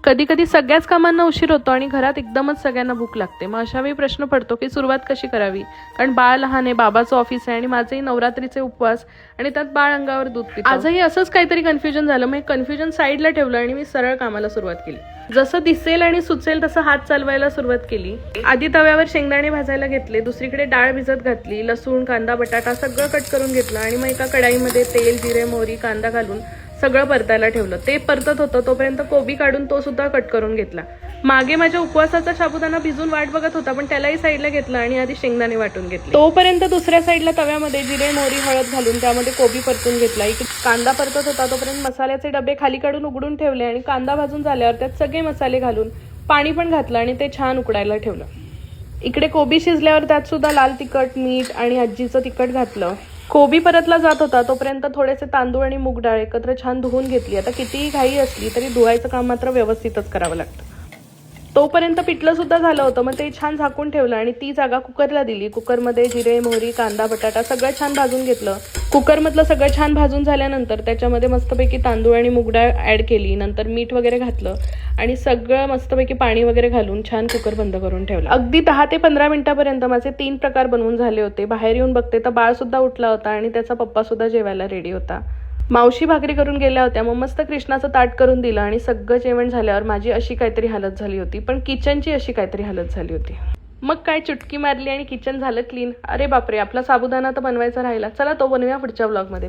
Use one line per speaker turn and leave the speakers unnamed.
कधी कधी सगळ्याच कामांना उशीर होतो आणि घरात एकदमच सगळ्यांना भूक लागते. मग अशा वेळी प्रश्न पडतो की सुरुवात कशी करावी, कारण बाळ लहान आहे, बाबाचं ऑफिस आहे आणि माझेही नवरात्रीचे उपवास आणि त्यात बाळ अंगावर दूध पितं. आजही असंच काहीतरी कन्फ्युजन झालं. मग कन्फ्युजन साईडला ठेवलं आणि मी सरळ कामाला सुरुवात केली. जसं दिसेल आणि सुचेल तसं हात चालवायला सुरुवात केली. आधी तव्यावर शेंगदाणे भाजायला घेतले, दुसरीकडे डाळ भिजत घातली, लसूण, कांदा, बटाटा सगळं कट करून घेतलं आणि मग एका कढाईमध्ये तेल, जिरे, मोहरी, कांदा घालून सगळं परतायला ठेवलं. ते परतत होतं तोपर्यंत कोबी काढून तो सुद्धा कट करून घेतला. मागे माझ्या उपवासाचा साबुदाणा भिजून वाट बघत होता, पण त्यालाही साईडला घेतलं आणि आधी शेंगदाणे वाटून घेतले. तोपर्यंत दुसऱ्या साईडला तव्यामध्ये जिरे, मोहरी, हळद घालून त्यामध्ये कोबी परतून घेतला. इकडे कांदा परतत होता तोपर्यंत मसाल्याचे डबे खाली काढून उघडून ठेवले आणि कांदा भाजून झाल्यावर त्यात सगळे मसाले घालून पाणी पण घातलं आणि ते छान उकडायला ठेवलं. इकडे कोबी शिजल्यावर त्यात सुद्धा लाल तिखट, मीठ आणि आजीचं तिखट घातलं. कोबी परतला जात होता तोपर्यंत थोडेसे तांदूळ आणि मूग डाळ एकत्र छान धुवून घेतली. आता कितीही घाई असली तरी धुवायचं काम मात्र व्यवस्थितच करावं लागतं. तोपर्यंत पिठलं सुद्धा झालं होतं. मग ते छान झाकून ठेवलं आणि ती जागा कुकरला दिली. कुकरमध्ये जिरे, मोहरी, कांदा, बटाटा सगळं छान भाजून घेतलं. कुकरमधलं सगळं छान भाजून झाल्यानंतर त्याच्यामध्ये मस्तपैकी तांदूळ आणि मूग डाळ ॲड केली. नंतर मीठ वगैरे घातलं आणि सगळं मस्तपैकी पाणी वगैरे घालून छान कुकर बंद करून ठेवला. अगदी 10 ते 15 मिनिटापर्यंत माझे 3 प्रकार बनवून झाले होते. बाहेर येऊन बघते तर बाळ सुद्धा उठला होता आणि त्याचा पप्पा सुद्धा जेवायला रेडी होता. मावशी भाकरी करून गेल्या होत्या. मग मस्त कृष्णाचं ताट करून दिलं आणि सगळं जेवण झाल्यावर माझी अशी काहीतरी हालत झाली होती, पण किचनची अशी काहीतरी हालत झाली होती. मग काय चुटकी मारली आणि किचन झालं क्लीन. अरे बापरे, आपला साबुदाणा तर बनवायचा राहिला. चला तो बनवूया पुढच्या व्लॉगमध्ये.